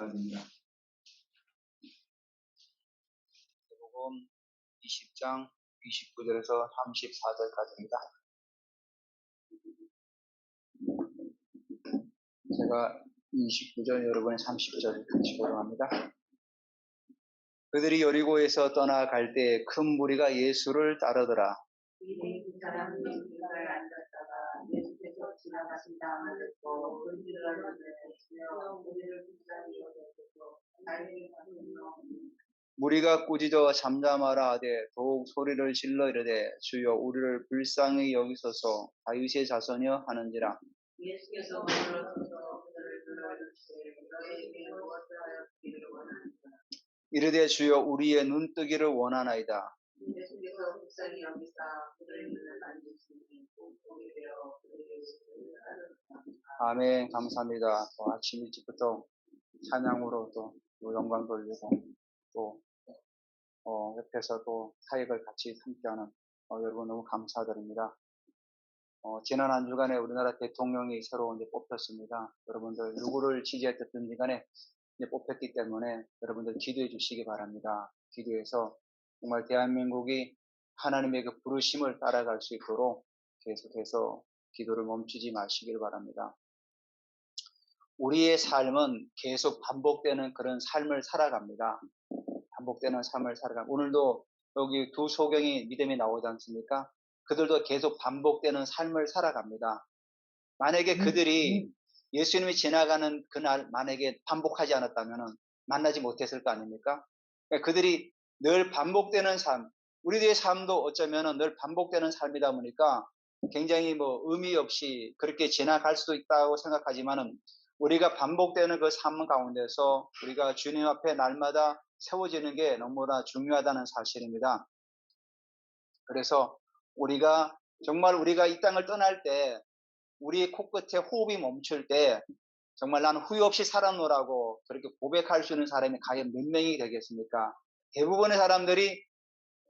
4절까지입니다. 누가복음 20장 29절에서 34절까지입니다. 제가 29절, 여러분이 30절 같이 고정합니다. 그들이 여리고에서 떠나갈 때 큰 무리가 예수를 따르더라. 이에 두 사람이 길가에 앉았다가 예수께서 지나가신다 하였고 그들을 알려주며 우리를 불쌍히 여겨주고 달리기 하며 무리가 꾸짖어 잠잠하라 하되 더욱 소리를 질러 이르되 주여 우리를 불쌍히 여기소서 다윗의 자손이여 하는지라. 예수께서 물러서서 그들을 불러이르시되 너희에게 무엇을 하여 주기를 원하는가. 이르되 주여 우리의 눈뜨기를 원하나이다. 예수께서 불쌍히 여기사 그들의 눈을 만지시니 곧 보게 되어 그들에게 예수를 따르더라. 아멘. 감사합니다. 또 아침 일찍부터 찬양으로 또 영광 돌리고 또 옆에서 또 사역을 같이 함께하는 여러분 너무 감사드립니다. 지난 한 주간에 우리나라 대통령이 새로 이제 뽑혔습니다. 여러분들 누구를 지지했든 간에 이제 뽑혔기 때문에 여러분들 기도해 주시기 바랍니다. 기도해서 정말 대한민국이 하나님의 그 부르심을 따라갈 수 있도록 계속해서 기도를 멈추지 마시길 바랍니다. 우리의 삶은 계속 반복되는 그런 삶을 살아갑니다. 반복되는 삶을 살아갑니다. 오늘도 여기 두 소경이 믿음이 나오지 않습니까? 그들도 계속 반복되는 삶을 살아갑니다. 만약에 그들이 예수님이 지나가는 그날 만약에 반복하지 않았다면 만나지 못했을 거 아닙니까? 그러니까 그들이 늘 반복되는 삶, 우리들의 삶도 어쩌면 늘 반복되는 삶이다 보니까 굉장히 의미 없이 그렇게 지나갈 수도 있다고 생각하지만은 우리가 반복되는 그 삶 가운데서 우리가 주님 앞에 날마다 세워지는 게 너무나 중요하다는 사실입니다. 그래서 우리가 정말 우리가 이 땅을 떠날 때 우리의 코끝에 호흡이 멈출 때 정말 나는 후회 없이 살아노라고 그렇게 고백할 수 있는 사람이 과연 몇 명이 되겠습니까? 대부분의 사람들이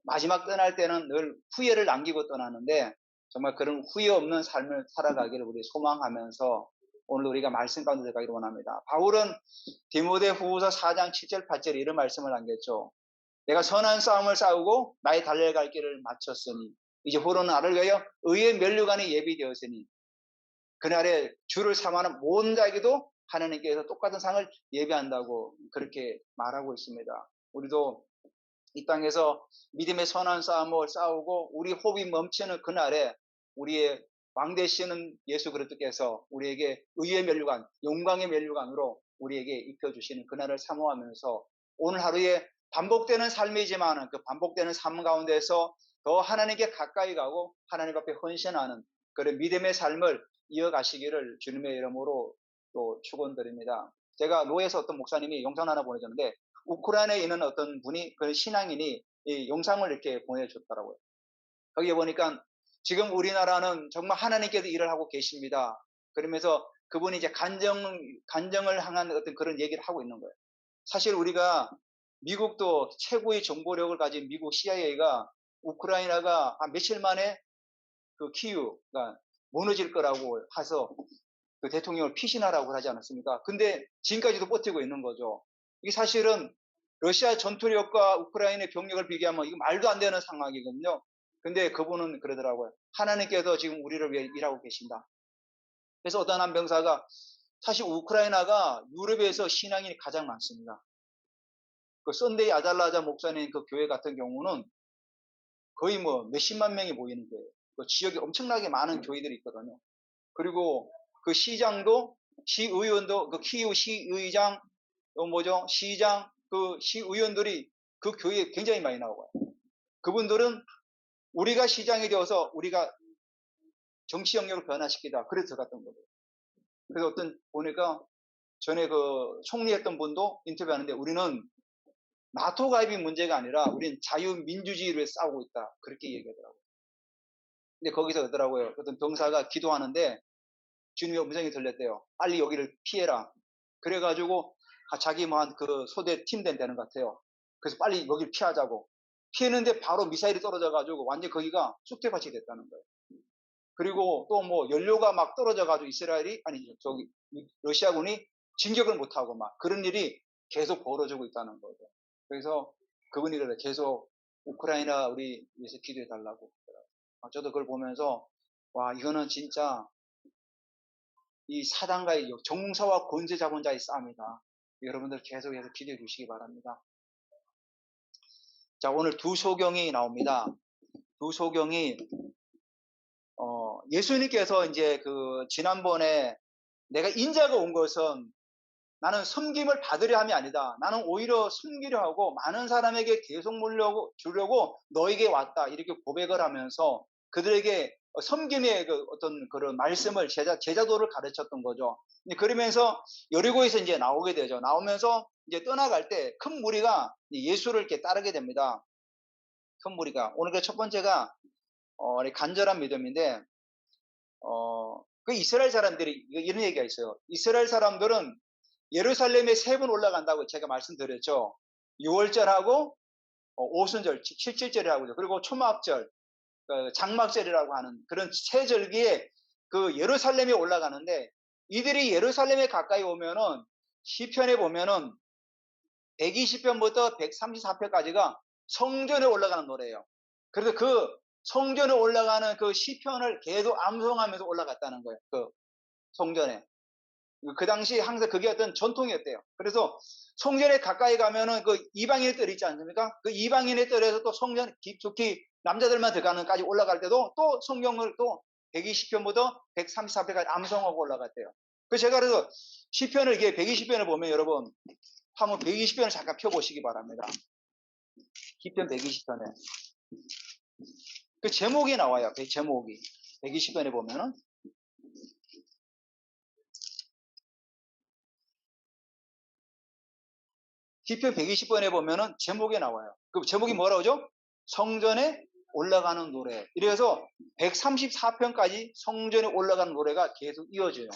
마지막 떠날 때는 늘 후회를 남기고 떠나는데 정말 그런 후회 없는 삶을 살아가기를 우리 소망하면서 오늘 우리가 말씀 가운데 들어가기를 원합니다. 바울은 디모데후서 4장 7절 8절에 이런 말씀을 남겼죠. 내가 선한 싸움을 싸우고 나의 달려갈 길을 마쳤으니 이제 후로는 나를 위하여 의의 면류관이 예비되었으니 그날에 주를 삼하는 모든 자에게도 하나님께서 똑같은 상을 예비한다고 그렇게 말하고 있습니다. 우리도 이 땅에서 믿음의 선한 싸움을 싸우고 우리 호흡이 멈추는 그날에 우리의 왕 되시는 예수 그리스도께서 우리에게 의의 면류관, 영광의 면류관으로 우리에게 입혀주시는 그날을 사모하면서 오늘 하루에 반복되는 삶이지만 그 반복되는 삶 가운데서 더 하나님께 가까이 가고 하나님 앞에 헌신하는 그런 믿음의 삶을 이어가시기를 주님의 이름으로 또 축원드립니다. 제가 로에서 어떤 목사님이 영상 하나 보내줬는데 우크라이나에 있는 어떤 분이 그 신앙인이 이 영상을 이렇게 보내줬더라고요. 거기에 보니까 지금 우리나라는 정말 하나님께서 일을 하고 계십니다. 그러면서 그분이 이제 간정을 향한 어떤 그런 얘기를 하고 있는 거예요. 사실 우리가 미국도 최고의 정보력을 가진 미국 CIA가 우크라이나가 한 며칠 만에 그 키우가 무너질 거라고 해서 그 대통령을 피신하라고 하지 않았습니까? 근데 지금까지도 버티고 있는 거죠. 이게 사실은 러시아 전투력과 우크라이나의 병력을 비교하면 이거 말도 안 되는 상황이거든요. 근데 그분은 그러더라고요. 하나님께서 지금 우리를 위해 일하고 계신다. 그래서 어떤 한 병사가 사실 우크라이나가 유럽에서 신앙인이 가장 많습니다. 그 썬데이 아달라자 목사님 그 교회 같은 경우는 거의 몇십만 명이 모이는 거예요. 그 지역에 엄청나게 많은 교회들이 있거든요. 그리고 그 시장도 시의원도 그 키우 시의장 시장 그 시의원들이 그 교회에 굉장히 많이 나와요. 그분들은 우리가 시장이 되어서 우리가 정치 영역을 변화시키다 그래서 들어갔던 거예요. 그래서 어떤 보니까 전에 그 총리했던 분도 인터뷰하는데 우리는 나토 가입이 문제가 아니라 우리는 자유민주주의를 싸우고 있다 그렇게 얘기하더라고요. 근데 거기서 그러더라고요. 어떤 병사가 기도하는데 주님의 음성이 들렸대요. 빨리 여기를 피해라. 그래가지고 자기 그 소대 팀된 되는 것 같아요. 그래서 빨리 여기를 피하자고. 피했는데 바로 미사일이 떨어져가지고 완전 거기가 쑥대밭이 됐다는 거예요. 그리고 또 연료가 막 떨어져가지고 러시아군이 진격을 못하고 막 그런 일이 계속 벌어지고 있다는 거죠. 그래서 그분이 그래 계속 우크라이나 우리 위해서 기도해 달라고. 저도 그걸 보면서 와 이거는 진짜 이 사단과의 정사와 권세 잡은 자의 싸움이다. 여러분들 계속해서 기도해 주시기 바랍니다. 자, 오늘 두 소경이 나옵니다. 두 소경이 예수님께서 이제 그 지난번에 내가 인자가 온 것은 나는 섬김을 받으려 함이 아니다. 나는 오히려 섬기려 하고 많은 사람에게 계속 주려고 너에게 왔다. 이렇게 고백을 하면서 그들에게 섬김의 그 어떤 그런 말씀을 제자도를 가르쳤던 거죠. 그러면서 여리고에서 이제 나오게 되죠. 나오면서 이제 떠나갈 때 큰 무리가 예수를 이렇게 따르게 됩니다. 큰 무리가. 오늘 그 첫 번째가 간절한 믿음인데 그 이스라엘 사람들이 이런 얘기가 있어요. 이스라엘 사람들은 예루살렘에 3번 올라간다고 제가 말씀드렸죠. 6월절하고 오순절, 7절이라고 하죠. 그리고 초막절, 장막절이라고 하는 그런 세 절기에 그 예루살렘에 올라가는데 이들이 예루살렘에 가까이 오면은 시편에 보면은 120편부터 134편까지가 성전에 올라가는 노래예요. 그래서 그 성전에 올라가는 그 시편을 계속 암송하면서 올라갔다는 거예요. 그 성전에. 그 당시 항상 그게 어떤 전통이었대요. 그래서 성전에 가까이 가면은 그 이방인의 뜰이 있지 않습니까? 그 이방인의 뜰에서 또 성전 깊숙이 남자들만 들어가는까지 올라갈 때도 또 성경을 또 120편부터 134편까지 암송하고 올라갔대요. 그래서 제가 그래서 시편을 이게 120편을 보면 여러분 한번 120편을 잠깐 펴보시기 바랍니다. 시편 120편에 그 제목이 나와요. 그 제목이 120편에 보면은 시편 120번에 보면은 제목이 나와요. 그 제목이 뭐라고 하죠? 성전에 올라가는 노래. 이래서 134편까지 성전에 올라가는 노래가 계속 이어져요.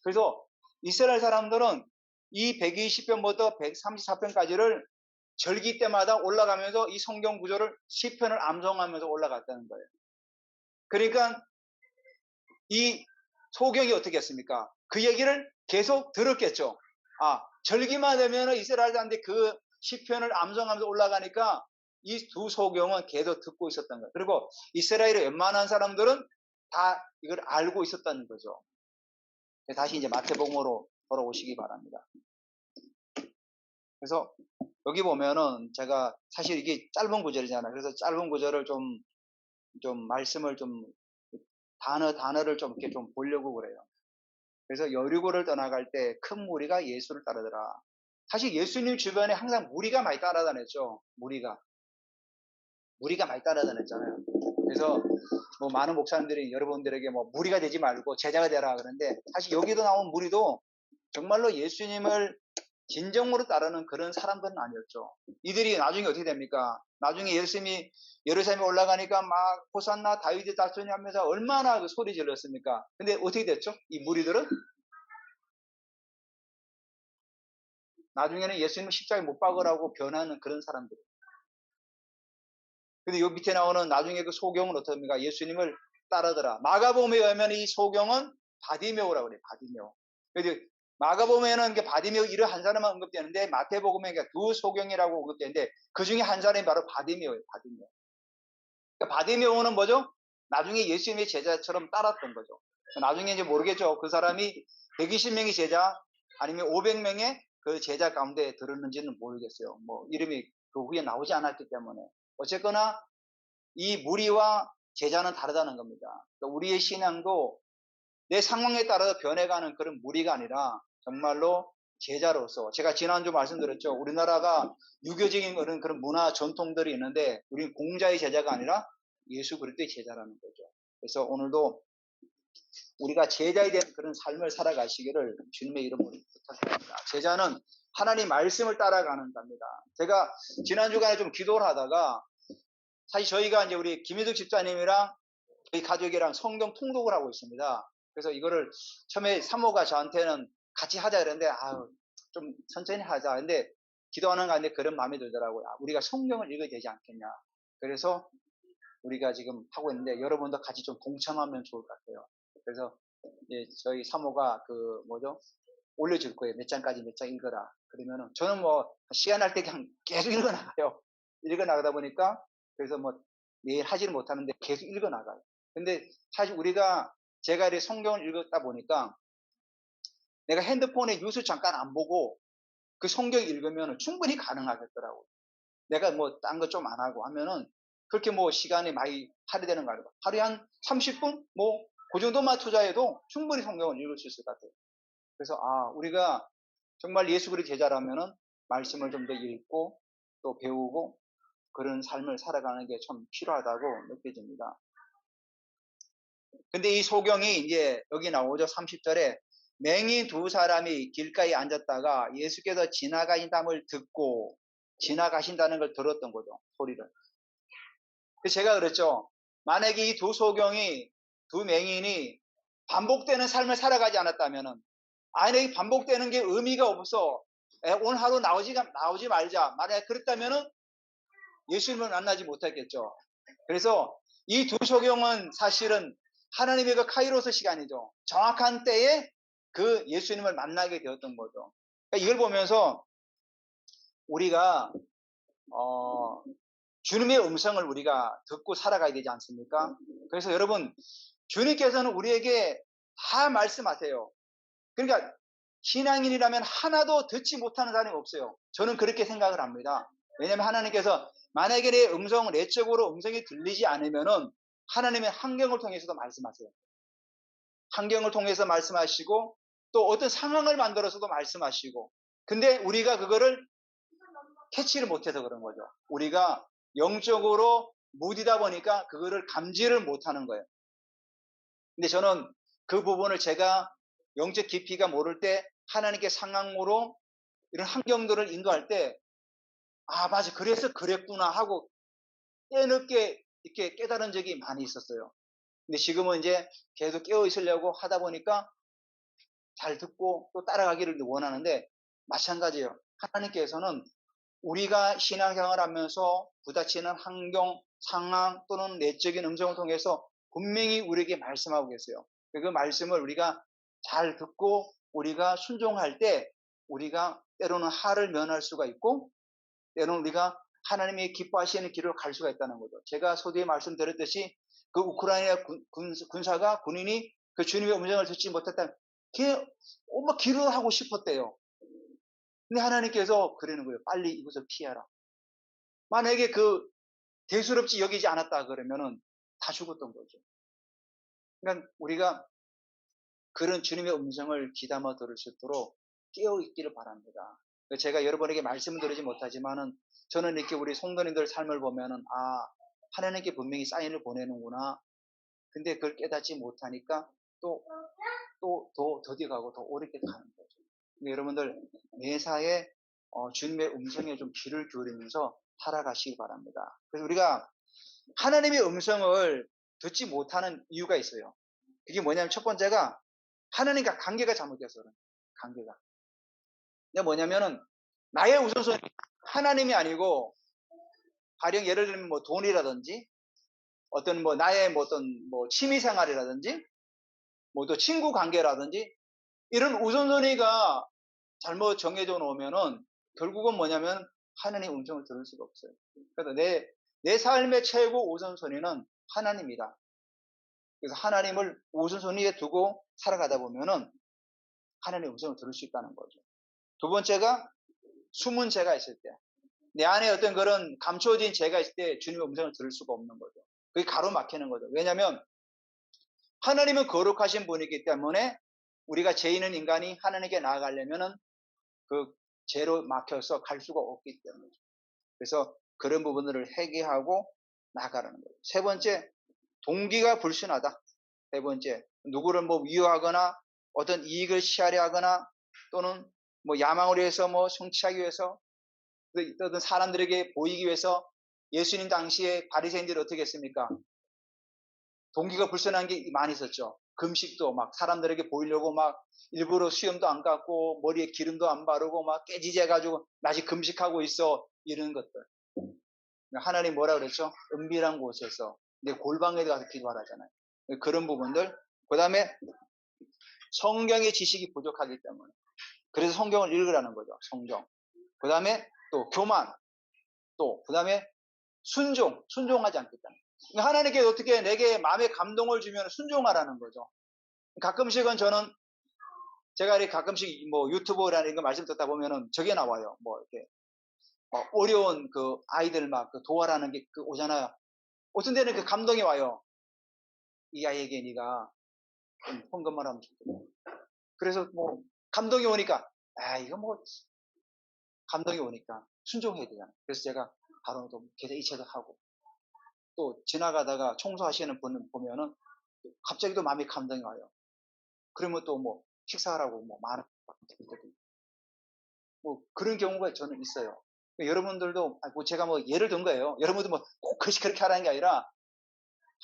그래서 이스라엘 사람들은 이 120편부터 134편까지를 절기 때마다 올라가면서 이 성경 구조를 시편을 암송하면서 올라갔다는 거예요. 그러니까 이 소경이 어떻게 했습니까? 그 얘기를 계속 들었겠죠. 절기만 되면 이스라엘 사람들이 그 시편을 암송하면서 올라가니까 이 두 소경은 계속 듣고 있었던 거예요. 그리고 이스라엘의 웬만한 사람들은 다 이걸 알고 있었다는 거죠. 다시 이제 마태복음으로 돌아오시기 바랍니다. 그래서 여기 보면은 제가 사실 이게 짧은 구절이잖아요. 그래서 짧은 구절을 좀 말씀을 좀 단어를 좀 이렇게 좀 보려고 그래요. 그래서 여리고를 떠나갈 때 큰 무리가 예수를 따르더라. 사실 예수님 주변에 항상 무리가 많이 따라다녔죠. 무리가 많이 따라다녔잖아요. 그래서 뭐 많은 목사님들이 여러분들에게 뭐 무리가 되지 말고 제자가 되라 그러는데 사실 여기도 나온 무리도 정말로 예수님을 진정으로 따르는 그런 사람들은 아니었죠. 이들이 나중에 어떻게 됩니까? 나중에 예수님이 예루살렘에 올라가니까 막 호산나 다윗의 자손이 하면서 얼마나 그 소리 질렀습니까? 근데 어떻게 됐죠? 이 무리들은 나중에는 예수님을 십자가에 못 박으라고 변하는 그런 사람들. 근데 요 밑에 나오는 나중에 그 소경은 어떻습니까? 예수님을 따르더라. 마가복음에 의하면 이 소경은 바디메오라고 그래요. 바디메오. 그래서 마가복음에는 바디메오 이런 한 사람만 언급되는데 마태복음에 두 소경이라고 언급되는데 그 중에 한 사람이 바로 바디메오예요. 바디메오. 그러니까 바디메오는 뭐죠? 나중에 예수님의 제자처럼 따랐던 거죠. 나중에 이제 모르겠죠. 그 사람이 120명의 제자 아니면 500명의 그 제자 가운데 들었는지는 모르겠어요. 뭐 이름이 그 후에 나오지 않았기 때문에 어쨌거나 이 무리와 제자는 다르다는 겁니다. 그러니까 우리의 신앙도 내 상황에 따라서 변해가는 그런 무리가 아니라 정말로 제자로서 제가 지난주 말씀드렸죠. 우리나라가 유교적인 그런 문화 전통들이 있는데 우리는 공자의 제자가 아니라 예수 그리스도의 제자라는 거죠. 그래서 오늘도 우리가 제자에 대한 그런 삶을 살아가시기를 주님의 이름으로 부탁드립니다. 제자는 하나님 말씀을 따라가는 겁니다. 제가 지난 주간에 좀 기도를 하다가 사실 저희가 이제 우리 김희득 집사님이랑 저희 가족이랑 성경 통독을 하고 있습니다. 그래서 이거를 처음에 사모가 저한테는 같이 하자 그랬는데 좀 천천히 하자. 근데 기도하는 가운데 그런 마음이 들더라고요. 우리가 성경을 읽어야 되지 않겠냐. 그래서 우리가 지금 하고 있는데 여러분도 같이 좀 동참하면 좋을 것 같아요. 그래서 저희 사모가 그 뭐죠? 올려줄 거예요. 몇 장까지 몇 장 읽어라. 그러면은 저는 뭐 시간 날 때 그냥 계속 읽어나가요. 읽어나가다 보니까 그래서 뭐 매일 하지는 못하는데 계속 읽어나가요. 근데 사실 제가 이 성경을 읽었다 보니까 내가 핸드폰에 뉴스 잠깐 안 보고 그 성경 읽으면 충분히 가능하겠더라고요. 내가 뭐 딴 거 좀 안 하고 하면은 그렇게 뭐 시간이 많이 할애되는 거 아니고 하루에 한 30분 뭐 그 정도만 투자해도 충분히 성경을 읽을 수 있을 것 같아요. 그래서 우리가 정말 예수 그리스도 제자라면은 말씀을 좀 더 읽고 또 배우고 그런 삶을 살아가는 게 참 필요하다고 느껴집니다. 근데 이 소경이 이제 여기 나오죠. 30절에 맹인 두 사람이 길가에 앉았다가 예수께서 지나가신다는 듣고 지나가신다는 걸 들었던 거죠. 소리를. 그래서 제가 그랬죠. 만약에 이 두 소경이 두 맹인이 반복되는 삶을 살아가지 않았다면은 아니 반복되는 게 의미가 없어. 오늘 하루 나오지 말자. 만약에 그랬다면은 예수님을 만나지 못했겠죠. 그래서 이 두 소경은 사실은 하나님의 그 카이로스 시간이죠. 정확한 때에 그 예수님을 만나게 되었던 거죠. 그러니까 이걸 보면서 우리가 주님의 음성을 우리가 듣고 살아가야 되지 않습니까? 그래서 여러분 주님께서는 우리에게 다 말씀하세요. 그러니까 신앙인이라면 하나도 듣지 못하는 사람이 없어요. 저는 그렇게 생각을 합니다. 왜냐하면 하나님께서 만약에 내 음성, 내적으로 음성이 들리지 않으면은 하나님의 환경을 통해서도 말씀하세요. 환경을 통해서 말씀하시고 또 어떤 상황을 만들어서도 말씀하시고 근데 우리가 그거를 캐치를 못해서 그런 거죠. 우리가 영적으로 무디다 보니까 그거를 감지를 못하는 거예요. 근데 저는 그 부분을 제가 영적 깊이가 모를 때 하나님께 상황으로 이런 환경들을 인도할 때 맞아 그래서 그랬구나 하고 깨늦게 이렇게 깨달은 적이 많이 있었어요. 근데 지금은 이제 계속 깨어 있으려고 하다 보니까 잘 듣고 또 따라가기를 원하는데 마찬가지예요. 하나님께서는 우리가 신앙생활을 하면서 부딪히는 환경, 상황 또는 내적인 음성을 통해서 분명히 우리에게 말씀하고 계세요. 그 말씀을 우리가 잘 듣고 우리가 순종할 때 우리가 때로는 화를 면할 수가 있고 때로는 우리가 하나님이 기뻐하시는 길을 갈 수가 있다는 거죠. 제가 서두에 말씀드렸듯이 그 우크라이나 군사가 군인이 그 주님의 음성을 듣지 못했다면 길을 하고 싶었대요. 근데 하나님께서 그러는 거예요. 빨리 이것을 피해라. 만약에 대수롭지 여기지 않았다 그러면은 다 죽었던 거죠. 그러니까 우리가 그런 주님의 음성을 귀담아 들을 수 있도록 깨어 있기를 바랍니다. 제가 여러분에게 말씀을 드리지 못하지만은 저는 이렇게 우리 성도님들 삶을 보면은 하나님께 분명히 사인을 보내는구나. 근데 그걸 깨닫지 못하니까 또 더디가고 더 어렵게 가는 거죠. 여러분들 매사에 주님의 음성에 좀 귀를 기울이면서 살아가시기 바랍니다. 그래서 우리가 하나님의 음성을 듣지 못하는 이유가 있어요. 그게 뭐냐면 첫 번째가 하나님과 관계가 잘못돼서 그런 관계가. 근데 뭐냐면은 나의 우선순위 하나님이 아니고 가령 예를 들면 뭐 돈이라든지 어떤 뭐 나의 뭐 어떤 뭐 취미 생활이라든지 뭐 또 친구 관계라든지 이런 우선순위가 잘못 정해져 놓으면은 결국은 뭐냐면 하나님의 음성을 들을 수가 없어요. 그래서 내 삶의 최고 우선순위는 하나님이다. 그래서 하나님을 우선순위에 두고 살아가다 보면은 하나님의 음성을 들을 수 있다는 거죠. 두 번째가 숨은 죄가 있을 때, 내 안에 어떤 그런 감춰진 죄가 있을 때 주님의 음성을 들을 수가 없는 거죠. 그게 가로막히는 거죠. 왜냐하면 하나님은 거룩하신 분이기 때문에 우리가 죄 있는 인간이 하나님께 나아가려면은 그 죄로 막혀서 갈 수가 없기 때문이죠. 그래서 그런 부분들을 회개하고 나아가라는 거예요. 세 번째, 동기가 불순하다. 세 번째, 누구를 뭐 위협하거나 어떤 이익을 취하려 하거나 또는 뭐 야망을 위해서 뭐 성취하기 위해서 어떤 사람들에게 보이기 위해서 예수님 당시에 바리새인들이 어떻게 했습니까? 동기가 불순한 게 많이 있었죠. 금식도 막 사람들에게 보이려고 막 일부러 수염도 안 깎고 머리에 기름도 안 바르고 막 깨지재 가지고 나 아직 금식하고 있어 이런 것들. 하나님 뭐라 그랬죠? 은밀한 곳에서 내 골방에 가서 기도하라잖아요. 그런 부분들. 그 다음에 성경의 지식이 부족하기 때문에 그래서 성경을 읽으라는 거죠. 성경. 그 다음에 또 교만, 또 그 다음에 순종하지 않겠다는. 그러니까 하나님께서 어떻게 내게 마음의 감동을 주면 순종하라는 거죠. 가끔씩은 저는 제가 이렇게 가끔씩 뭐 유튜브라는 거 말씀 듣다 보면은 저게 나와요. 뭐 이렇게 어려운 그 아이들 막 그 도와라는 게 그 오잖아요. 어떤 데는 그 감동이 와요. 이 아이에게 네가 헌금을 하면 좋겠다. 그래서 뭐 감동이 오니까 이거 뭐 감동이 오니까 순종해야 되잖아요. 그래서 제가 바로 또 계좌 이체도 하고 또 지나가다가 청소하시는 분 보면은 갑자기 또 마음이 감동이 와요. 그러면 또 뭐 식사하라고 뭐 만 원 뭐 그런 경우가 저는 있어요. 여러분들도 뭐 제가 뭐 예를 든 거예요. 여러분도 뭐 꼭 그렇게 하라는 게 아니라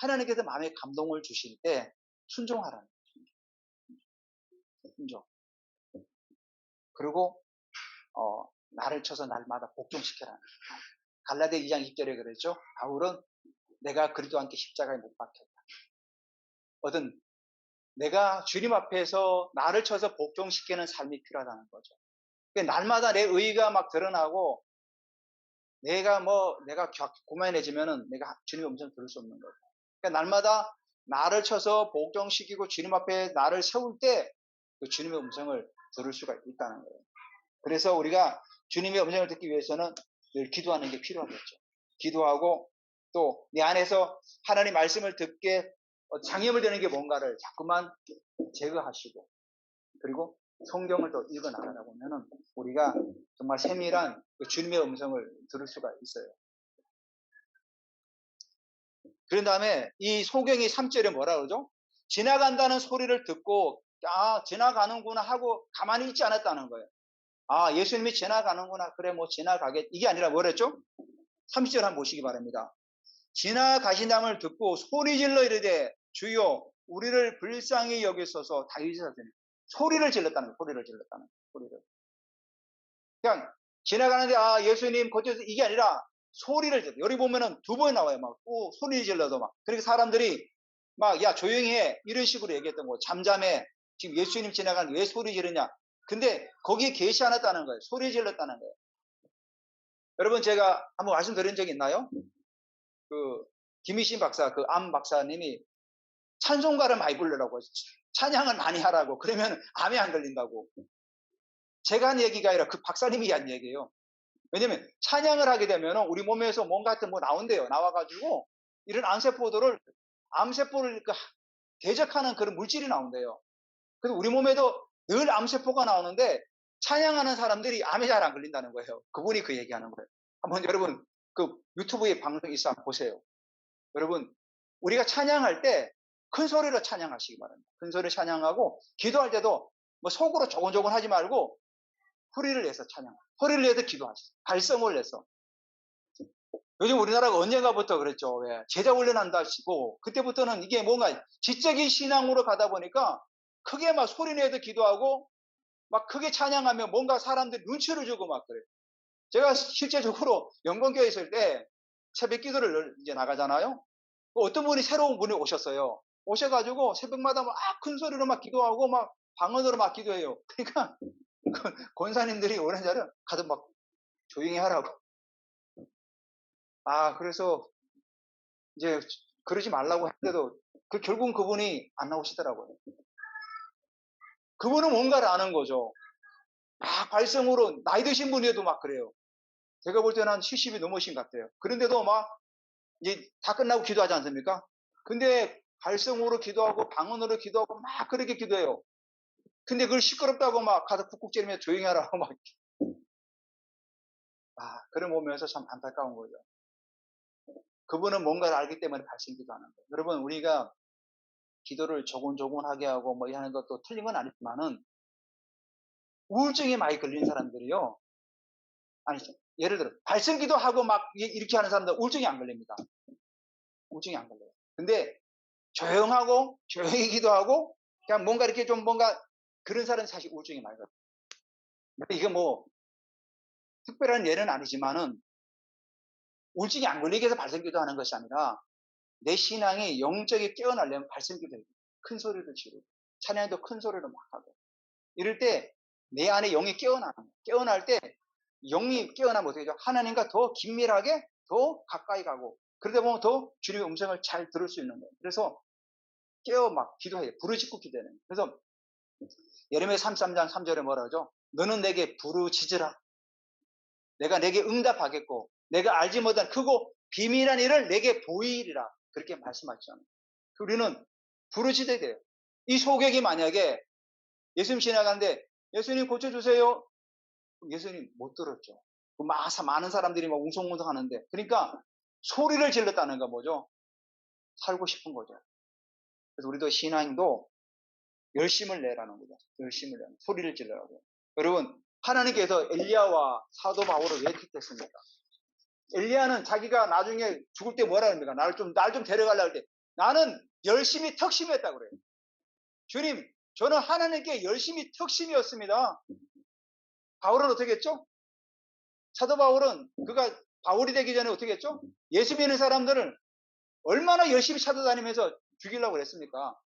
하나님께서 마음에 감동을 주실 때 순종하라는 거죠. 순종. 그리고 나를 쳐서 날마다 복종시켜라는 거예요. 갈라디아 2장 20절에 그랬죠. 바울은 내가 그리스도와 함께 십자가에 못 박혔다. 어떤 내가 주님 앞에서 나를 쳐서 복종시키는 삶이 필요하다는 거죠. 날마다 내 의의가 막 드러나고 내가 고만해지면은 내가 주님의 음성을 들을 수 없는 거죠. 그러니까 날마다 나를 쳐서 복종시키고 주님 앞에 나를 세울 때 그 주님의 음성을 들을 수가 있다는 거예요. 그래서 우리가 주님의 음성을 듣기 위해서는 늘 기도하는 게 필요하겠죠. 기도하고 또 내 안에서 하나님 말씀을 듣게 장애물 되는 게 뭔가를 자꾸만 제거하시고 그리고 성경을 또 읽어 나가다 보면은 우리가 정말 세밀한 주님의 음성을 들을 수가 있어요. 그런 다음에 이 소경이 3절에 뭐라 그러죠? 지나간다는 소리를 듣고 지나가는구나 하고 가만히 있지 않았다는 거예요. 예수님이 지나가는구나. 그래 뭐 지나가겠. 이게 아니라 뭐랬죠? 30절 한번 보시기 바랍니다. 지나가신다음을 듣고 소리질러 이르되 주여 우리를 불쌍히 여기소서. 다윗이 소리를 질렀다는 거예요. 소리를 질렀다는 거예요. 소리를. 그냥 지나가는데 예수님 거쳐서 이게 아니라 소리를 질러. 여기 보면은 두 번 나와요. 막 소리 질러도 막. 그러니까 사람들이 막 야 조용히 해 이런 식으로 얘기했던 거. 잠잠해. 지금 예수님 지나가는데 왜 소리 지르냐. 근데 거기에 계시 않았다는 거예요. 소리 질렀다는 거예요. 여러분 제가 한번 말씀드린 적 있나요? 그 김희신 박사, 그 암 박사님이 찬송가를 많이 부르라고 찬양을 많이 하라고. 그러면 암에 안 걸린다고. 제가 한 얘기가 아니라 그 박사님이 한 얘기예요. 왜냐면 찬양을 하게 되면 우리 몸에서 뭔가 같은 뭐 나온대요. 나와가지고 이런 암세포를 대적하는 그런 물질이 나온대요. 그래서 우리 몸에도 늘 암세포가 나오는데 찬양하는 사람들이 암에 잘 안 걸린다는 거예요. 그분이 그 얘기하는 거예요. 한번 여러분 그 유튜브에 방송이 있어 한번 보세요. 여러분 우리가 찬양할 때 큰 소리로 찬양하시기 바랍니다. 큰 소리로 찬양하고 기도할 때도 뭐 속으로 조곤조곤 하지 말고 소리를 내서 찬양, 소리를 내서 기도하시죠. 발성을 내서. 요즘 우리나라가 언젠가부터 그랬죠. 왜 제자 훈련한다시고 그때부터는 이게 뭔가 지적인 신앙으로 가다 보니까 크게 막 소리 내서 기도하고 막 크게 찬양하면 뭔가 사람들이 눈치를 주고 막 그래요. 제가 실제적으로 영광교회 있을 때 새벽 기도를 이제 나가잖아요. 어떤 분이 새로운 분이 오셨어요. 오셔가지고 새벽마다 막 큰 소리로 막 기도하고 막 방언으로 막 기도해요. 그러니까 권사님들이 오는 자를 가서 막 조용히 하라고. 그래서 이제 그러지 말라고 했는데도 결국은 그분이 안 나오시더라고요. 그분은 뭔가를 아는 거죠. 발성으로 나이 드신 분이어도 막 그래요. 제가 볼 때는 한 70이 넘으신 것 같아요. 그런데도 막 이제 다 끝나고 기도하지 않습니까? 근데 발성으로 기도하고 방언으로 기도하고 막 그렇게 기도해요. 근데 그걸 시끄럽다고 막 가서 쿡쿡 찌르면서 조용히 하라고 막. 그런 보면서 참 안타까운 거죠. 그분은 뭔가를 알기 때문에 발성 기도하는 거예요. 여러분 우리가 기도를 조곤조곤하게 하고 뭐 하는 것도 틀린 건 아니지만은 우울증에 많이 걸린 사람들이요. 예를 들어 발성 기도하고 막 이렇게 하는 사람들 우울증이 안 걸립니다. 우울증이 안 걸려요. 근데 조용하고 조용히 기도하고 그냥 뭔가 이렇게 좀 뭔가 그런 사람은 사실 우울증이 많이 걸려요. 이게 뭐 특별한 예는 아니지만은 우울증이 안 걸리게 해서 발성 기도하는 것이 아니라 내 신앙이 영적이 깨어나려면 발성 기도해요. 큰 소리를 지르고 찬양도 큰 소리로 막 하고 이럴 때 내 안에 영이 깨어나는 거예요. 깨어날 때 영이 깨어나면 어떻게 되죠? 하나님과 더 긴밀하게 더 가까이 가고 그러다 보면 더 주님의 음성을 잘 들을 수 있는 거예요. 그래서 깨어 막 기도해요. 부르짖고 기도해요. 그래서 예레미야 33장 3절에 뭐라 하죠? 너는 내게 부르짖으라. 내가 내게 응답하겠고 내가 알지 못한 크고 비밀한 일을 내게 보이리라. 그렇게 말씀하셨잖아요. 우리는 부르짖어야 돼요. 이 소객이 만약에 예수님 지나가는데 예수님 고쳐주세요. 예수님 못 들었죠. 많은 사람들이 막 웅성웅성 하는데 그러니까 소리를 질렀다는 거 뭐죠? 살고 싶은 거죠. 그래서 우리도 신앙도 열심을 내라는 거죠. 열심을 내라는 소리를 질러라고요. 여러분 하나님께서 엘리야와 사도 바울을 왜 택했습니까? 엘리야는 자기가 나중에 죽을 때 뭐라 합니까? 날 좀 데려가려고 할 때 나는 열심히 턱심했다고 그래요. 주님, 저는 하나님께 열심히 턱심이었습니다. 바울은 어떻게 했죠? 사도 바울은 그가 바울이 되기 전에 어떻게 했죠? 예수 믿는 사람들을 얼마나 열심히 찾아다니면서 죽이려고 그랬습니까?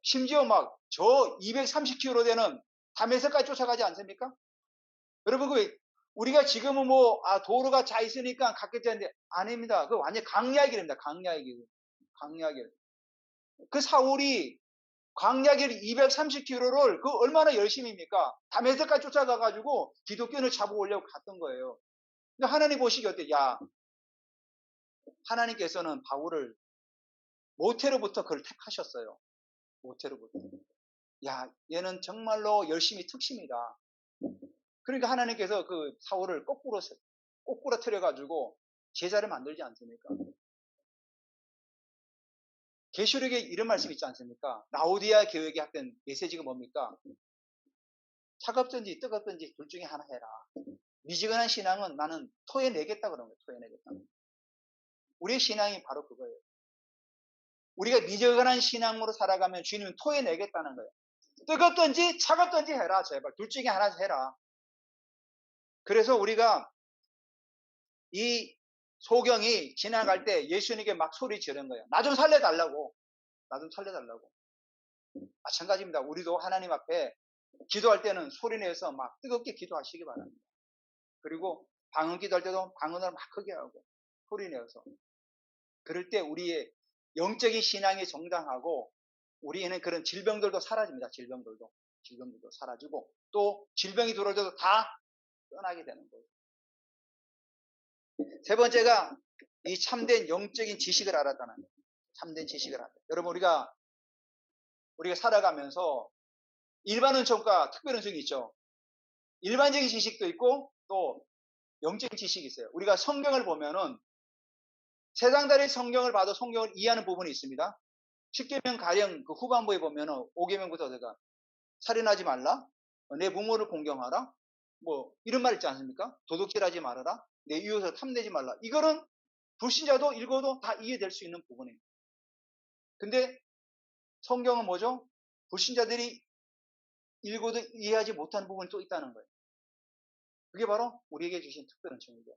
심지어 막 저 230km 되는 다메섹까지 쫓아가지 않습니까? 여러분 우리가 지금은 도로가 잘 있으니까 갔겠지 하는데 아닙니다. 그 완전 강야의 길입니다. 강야의 길. 강야의 길. 그 사울이 광야길 230km를 그 얼마나 열심입니까? 다메섹까지 쫓아가가지고 기독교인을 잡아오려고 갔던 거예요. 근데 하나님 보시기 어때? 야, 하나님께서는 바울을 모태로부터 그를 택하셨어요. 모태로부터. 야, 얘는 정말로 열심히 특심이다. 그러니까 하나님께서 그 사울을 거꾸로 틀어가지고 제자를 만들지 않습니까? 계시록에 이런 말씀이 있지 않습니까? 라오디아 교회에 했던 메시지가 뭡니까? 차갑든지 뜨겁든지 둘 중에 하나 해라. 미지근한 신앙은 나는 토해내겠다 그런 거예요. 토해내겠다. 우리의 신앙이 바로 그거예요. 우리가 미지근한 신앙으로 살아가면 주님은 토해내겠다는 거예요. 뜨겁든지 차갑든지 해라. 제발 둘 중에 하나 해라. 그래서 우리가 이 소경이 지나갈 때 예수님께 막 소리 지른 거예요. 나 좀 살려달라고. 나 좀 살려달라고. 마찬가지입니다. 우리도 하나님 앞에 기도할 때는 소리내서 막 뜨겁게 기도하시기 바랍니다. 그리고 방언 기도할 때도 방언을 막 크게 하고 소리내서 그럴 때 우리의 영적인 신앙이 정당하고 우리에는 그런 질병들도 사라집니다. 질병들도 사라지고 또 질병이 들어져도 다 떠나게 되는 거예요. 세 번째가 이 참된 영적인 지식을 알았다는 거예요. 참된 지식을 알았다. 여러분 우리가 살아가면서 일반 은총과 특별 은총이 있죠. 일반적인 지식도 있고 또 영적인 지식이 있어요. 우리가 성경을 보면은 세상다리 성경을 봐도 성경을 이해하는 부분이 있습니다. 10계명 가령 그 후반부에 보면은 5계명부터 내가 살인하지 말라, 내 부모를 공경하라, 이런 말 있지 않습니까? 도둑질하지 말아라, 내 이웃을 탐내지 말라. 이거는 불신자도 읽어도 다 이해될 수 있는 부분입니다. 근데 성경은 뭐죠? 불신자들이 읽어도 이해하지 못하는 부분이 또 있다는 거예요. 그게 바로 우리에게 주신 특별한 은총이죠.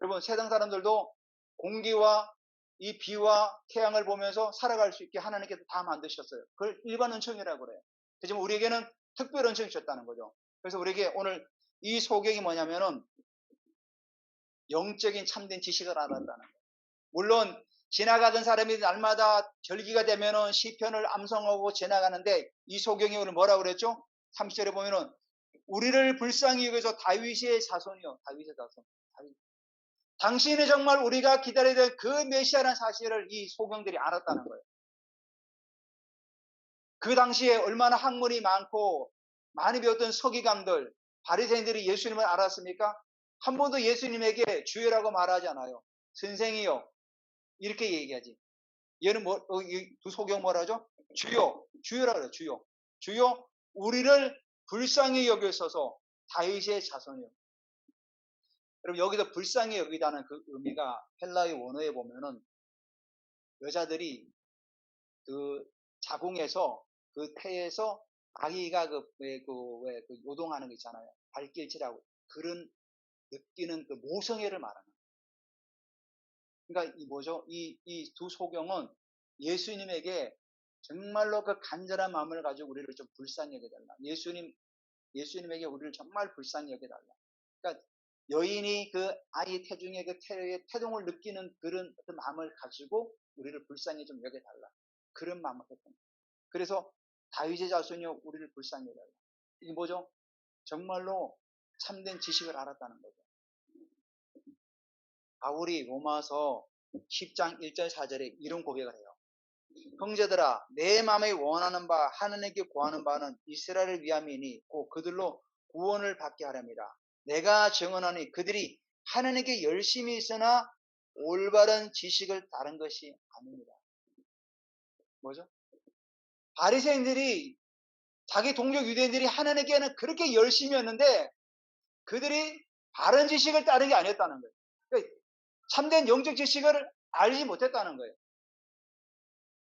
여러분 세상 사람들도 공기와 이 비와 태양을 보면서 살아갈 수 있게 하나님께서 다 만드셨어요. 그걸 일반 은총이라고 그래요. 하지만 우리에게는 특별 은총이 줬다는 거죠. 그래서 우리에게 오늘 이 소경이 뭐냐면은 영적인 참된 지식을 알았다는 거예요. 물론 지나가던 사람이 날마다 절기가 되면은 시편을 암송하고 지나가는데 이 소경이 오늘 뭐라고 그랬죠? 30절에 보면은 우리를 불쌍히 여겨서 다윗의 자손이요. 다윗의 자손. 당신이 정말 우리가 기다려야 될 그 메시아라는 사실을 이 소경들이 알았다는 거예요. 그 당시에 얼마나 학문이 많고 많이 배웠던 서기관들, 바리새인들이 예수님을 알았습니까? 한 번도 예수님에게 주여라고 말하지 않아요. 선생이요. 이렇게 얘기하지. 얘는 두 소경 뭐라 하죠? 주여, 주여라 그래요. 주여. 주여, 우리를 불쌍히 여기소서 다윗의 자손이요. 여러분 여기서 불쌍히 여기다는 그 의미가 헬라의 원어에 보면은 여자들이 그 자궁에서 그 태에서 아기가 요동하는 거 있잖아요. 발길질하고 그런 느끼는 그 모성애를 말하는. 그러니까 이 두 소경은 예수님에게 정말로 그 간절한 마음을 가지고 우리를 좀 불쌍히 여겨달라. 예수님 예수님에게 우리를 정말 불쌍히 여겨달라. 그러니까 여인이 그 아이 태중의 그 태동을 느끼는 그런 어떤 마음을 가지고 우리를 불쌍히 좀 여겨달라. 그런 마음을 했던 거예요. 그래서 다윗의 자손이여 우리를 불쌍히 여겨달라. 이게 뭐죠? 정말로 참된 지식을 알았다는 거죠. 바울이 로마서 10장 1절 4절에 이런 고백을 해요. 형제들아 내 마음에 원하는 바 하나님께 구하는 바는 이스라엘을 위함이니 곧 그들로 구원을 받게 하렵니다. 내가 증언하니 그들이 하나님께 열심히 있으나 올바른 지식을 따른 것이 아닙니다. 뭐죠? 바리새인들이 자기 동족 유대인들이 하나님께는 그렇게 열심히였는데 그들이 바른 지식을 따른 게 아니었다는 거예요. 그러니까 참된 영적 지식을 알지 못했다는 거예요.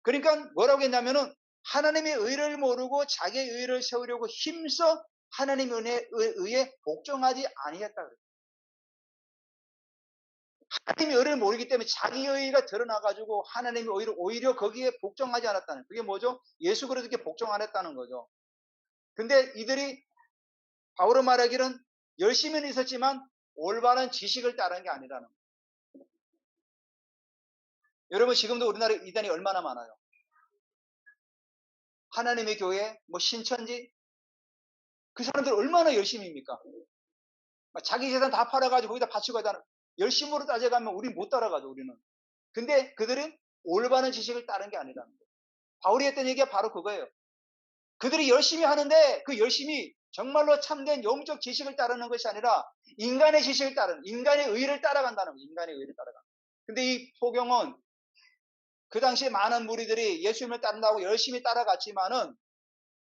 그러니까 뭐라고 했냐면은 하나님의 의를 모르고 자기의 의를 세우려고 힘써 하나님의 은혜에 의해 복종하지 아니했다 그래요. 하나님의 의를 모르기 때문에 자기의 의가 드러나가지고 하나님의 의를 오히려 거기에 복종하지 않았다는, 그게 뭐죠? 예수 그리스도께 복종 안 했다는 거죠. 근데 이들이 바울은 말하기는 열심히는 있었지만 올바른 지식을 따른 게 아니라는 거예요. 여러분 지금도 우리나라에 이단이 얼마나 많아요? 하나님의 교회, 뭐 신천지, 그 사람들 얼마나 열심히입니까? 자기 재산 다 팔아가지고 거기다 바치고 하다 열심으로 따져가면 우린 못 따라가죠, 우리는. 근데 그들은 올바른 지식을 따른 게 아니라는 거예요. 바울이 했던 얘기가 바로 그거예요. 그들이 열심히 하는데 그 열심히 정말로 참된 영적 지식을 따르는 것이 아니라 인간의 지식을 따르는, 인간의 의를 따라간다는 거예요. 인간의 의를 따라간다. 근데 이 소경은 그 당시에 많은 무리들이 예수님을 따른다고 열심히 따라갔지만은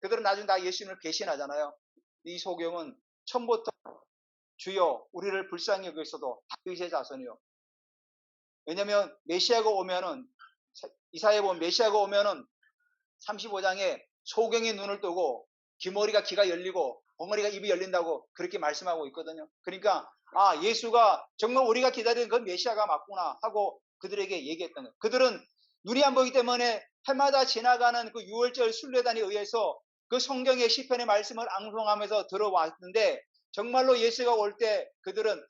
그들은 나중에 다 예수님을 배신하잖아요. 이 소경은 처음부터 주여 우리를 불쌍히 여기서도 다윗의 자손이요. 왜냐하면 메시아가 오면은 이사야에 보면 메시아가 오면은 35장에 소경이 눈을 뜨고 귀머리가 귀가 열리고 벙어리가 입이 열린다고 그렇게 말씀하고 있거든요. 그러니까 예수가 정말 우리가 기다리는 그 메시아가 맞구나 하고 그들에게 얘기했던 거예요. 그들은 눈이 안 보이기 때문에 해마다 지나가는 그 6월절 순례단에 의해서 그 성경의 시편의 말씀을 앙송하면서 들어왔는데 정말로 예수가 올 때 그들은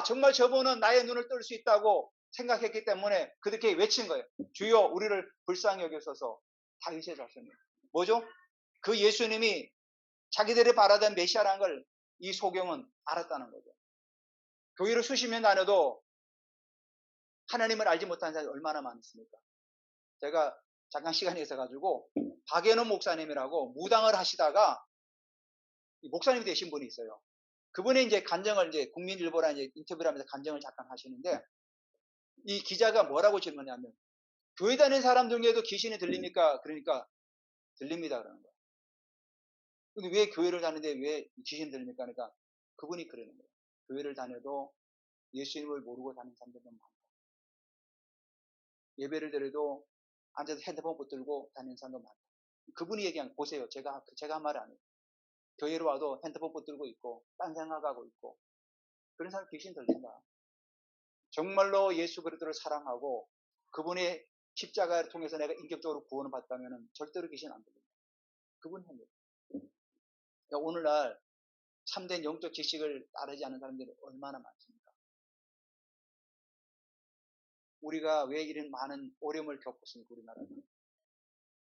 정말 저분은 나의 눈을 뜰 수 있다고 생각했기 때문에 그렇게 외친 거예요. 주여 우리를 불쌍히 여기소서. 다윗의 자손이에요. 뭐죠? 그 예수님이 자기들이 바라던 메시아라는 걸 이 소경은 알았다는 거죠. 교회를 수십 년 다녀도 하나님을 알지 못하는 사람이 얼마나 많습니까? 제가 잠깐 시간이 있어가지고 박예노 목사님이라고 무당을 하시다가 목사님이 되신 분이 있어요. 그분이 이제 간증을 이제 국민일보랑 이제 인터뷰를 하면서 간증을 잠깐 하시는데 이 기자가 뭐라고 질문하냐면 교회 다니는 사람 중에도 귀신이 들립니까? 그러니까 들립니다 그러는 거예요. 근데 왜 교회를 다니는데 왜 귀신 들립니까? 그러니까 그분이 그러는 거예요. 교회를 다녀도 예수님을 모르고 다니는 사람들은 많다. 예배를 드려도 앉아서 핸드폰 붙들고 다니는 사람도 많다. 그분이 얘기한 보세요. 제가 한 말이 아니에요. 교회로 와도 핸드폰 붙들고 있고 딴 생각하고 있고 그런 사람 귀신 들린다. 정말로 예수 그리스도를 사랑하고 그분의 십자가를 통해서 내가 인격적으로 구원을 받다면 절대로 귀신 안 들린다. 그분 합니다. 그러니까 오늘날 참된 영적 지식을 따르지 않는 사람들이 얼마나 많습니까? 우리가 왜 이런 많은 어려움을 겪었습니까? 우리나라는.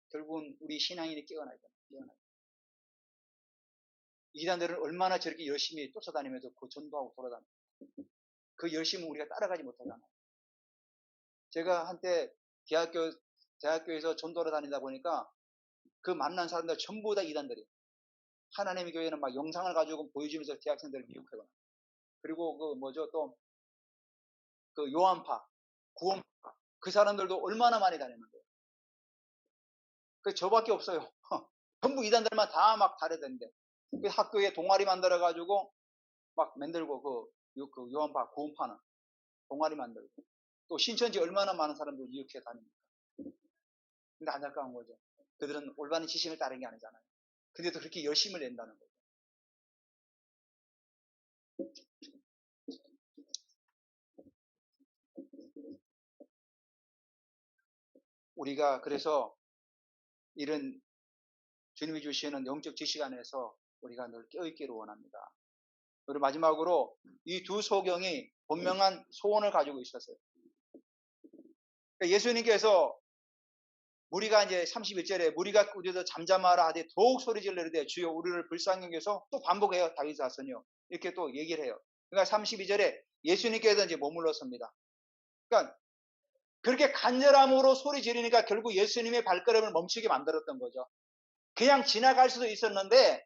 결국은 우리 신앙인이 깨어나야 됩니다. 이단들은 얼마나 저렇게 열심히 쫓아다니면서 그 전도하고 돌아다니고 그 열심을 우리가 따라가지 못하잖아요. 제가 한때 대학교에서 전도를 다니다 보니까 그 만난 사람들 전부 다 이단들이에요. 하나님의 교회는 막 영상을 가지고 보여주면서 대학생들을 미혹하거나 그리고 그 뭐죠 또 그 요한파, 구원파 그 사람들도 얼마나 많이 다녔는데요. 그 저밖에 없어요. 전부 이단들만 다 막 다르던데 그 학교에 동아리 만들어 가지고 막 만들고 그 요한파, 구원파는 동아리 만들고 또 신천지 얼마나 많은 사람들 이렇게 다닙니까? 근데 안타까운 거죠. 그들은 올바른 지식을 따른 게 아니잖아요. 근데도 그렇게 열심을 낸다는 거죠. 우리가 그래서 이런 주님이 주시는 영적 지식 안에서 우리가 늘 깨어있기를 원합니다. 그리고 마지막으로 이 두 소경이 분명한 소원을 가지고 있었어요. 그러니까 예수님께서 무리가 이제 31절에 무리가 꾸짖어 잠잠하라 하되 더욱 소리 질르되 주여 우리를 불쌍히 여겨서 또 반복해요. 다윗 자손이요. 이렇게 또 얘기를 해요. 그러니까 32절에 예수님께서 이제 머물러 섭니다. 그러니까 그렇게 간절함으로 소리 지르니까 결국 예수님의 발걸음을 멈추게 만들었던 거죠. 그냥 지나갈 수도 있었는데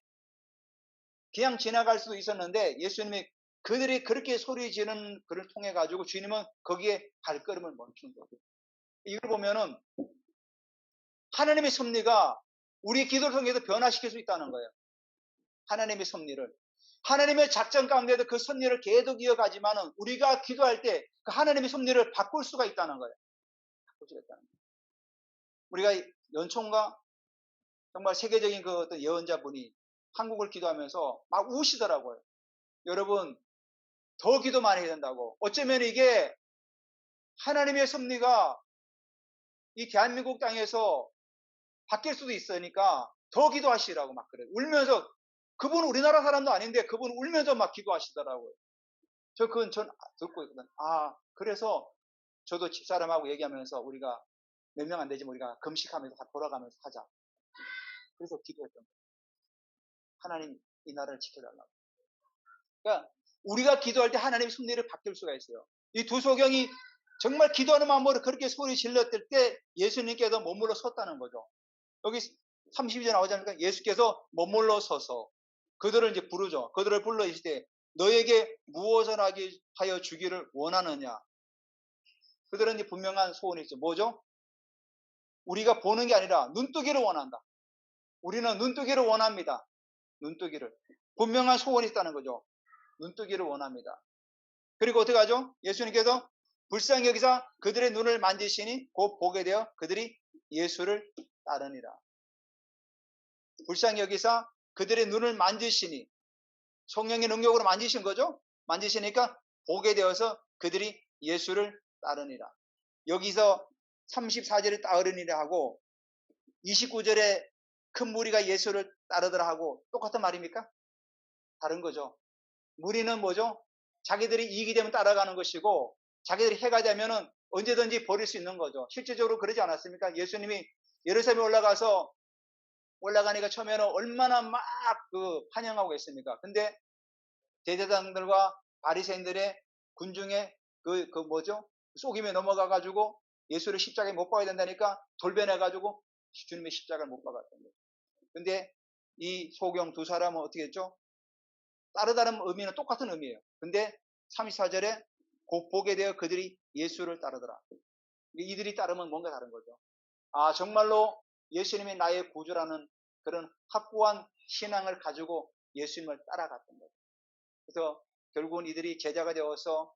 예수님이 그들이 그렇게 소리 지르는 그를 통해 가지고 주님은 거기에 발걸음을 멈춘 거죠. 이걸 보면은 하나님의 섭리가 우리 기도를 통해서 변화시킬 수 있다는 거예요. 하나님의 섭리를. 하나님의 작전 가운데도 그 섭리를 계속 이어가지만은 우리가 기도할 때 그 하나님의 섭리를 바꿀 수가 있다는 거예요. 바꿀 수가 있다는 거예요. 우리가 연총과 정말 세계적인 그 어떤 예언자분이 한국을 기도하면서 막 우시더라고요. 여러분, 더 기도 많이 해야 된다고. 어쩌면 이게 하나님의 섭리가 이 대한민국 땅에서 바뀔 수도 있으니까 더 기도하시라고 막 그래요. 울면서, 그분 우리나라 사람도 아닌데 그분 울면서 막 기도하시더라고요. 그건 전 듣고 있거든. 그래서 저도 집사람하고 얘기하면서 우리가 몇 명 안 되지만 우리가 금식하면서 다 돌아가면서 하자. 그래서 기도했던 거예요. 하나님 이 나라를 지켜달라고. 그러니까 우리가 기도할 때 하나님의 섭리를 바뀔 수가 있어요. 이 두 소경이 정말 기도하는 마음으로 그렇게 소리 질렀을 때 예수님께서 머물러 섰다는 거죠. 여기 32절 나오지 않습니까? 예수께서 머물러 서서 그들을 이제 부르죠. 그들을 불러 있을 때 너에게 무엇을 하게 하여 주기를 원하느냐? 그들은 이제 분명한 소원이 있죠. 뭐죠? 우리가 보는 게 아니라 눈뜨기를 원한다. 우리는 눈뜨기를 원합니다. 눈뜨기를. 분명한 소원이 있다는 거죠. 눈뜨기를 원합니다. 그리고 어떻게 하죠? 예수님께서 불쌍히 여기사 그들의 눈을 만지시니 곧 보게 되어 그들이 예수를 따르니라. 불쌍히 여기사 그들의 눈을 만지시니 성령의 능력으로 만지신 거죠? 만지시니까 보게 되어서 그들이 예수를 따르니라. 여기서 34절에 따르니라 하고 29절에 큰 무리가 예수를 따르더라 하고 똑같은 말입니까? 다른 거죠. 무리는 뭐죠? 자기들이 이익이 되면 따라가는 것이고 자기들이 해가 되면은 언제든지 버릴 수 있는 거죠. 실제적으로 그러지 않았습니까? 예수님이 예루살렘에 올라가니까 처음에는 얼마나 막 환영하고 있습니까? 근데 대제사장들과 바리새인들의 군중에 속임에 넘어가 가지고 예수를 십자가에 못 박아야 된다니까 돌변해 가지고 주님의 십자가를 못 박았던 거예요. 근데 이 소경 두 사람은 어떻게 했죠? 따르다는 의미는 똑같은 의미예요. 근데 34절에 곧 보게 되어 그들이 예수를 따르더라. 이들이 따르면 뭔가 다른 거죠. 정말로 예수님이 나의 구주라는 그런 확고한 신앙을 가지고 예수님을 따라갔던 거죠. 그래서 결국은 이들이 제자가 되어서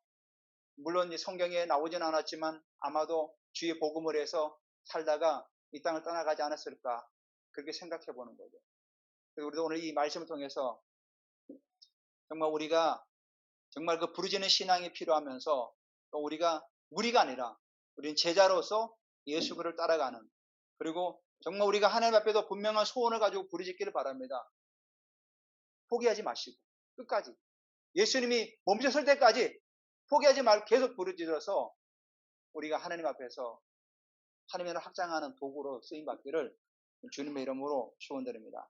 물론 성경에 나오진 않았지만 아마도 주의 복음을 해서 살다가 이 땅을 떠나가지 않았을까 그렇게 생각해 보는 거죠. 그래서 우리도 오늘 이 말씀을 통해서 정말 우리가 정말 그 부르짖는 신앙이 필요하면서 또 우리가 무리가 아니라 우리는 제자로서 예수 그를 따라가는 그리고 정말 우리가 하나님 앞에도 분명한 소원을 가지고 부르짖기를 바랍니다. 포기하지 마시고 끝까지 예수님이 멈춰설 때까지 포기하지 말고 계속 부르짖어서 우리가 하나님 앞에서 하나님을 확장하는 도구로 쓰임받기를 주님의 이름으로 축원드립니다.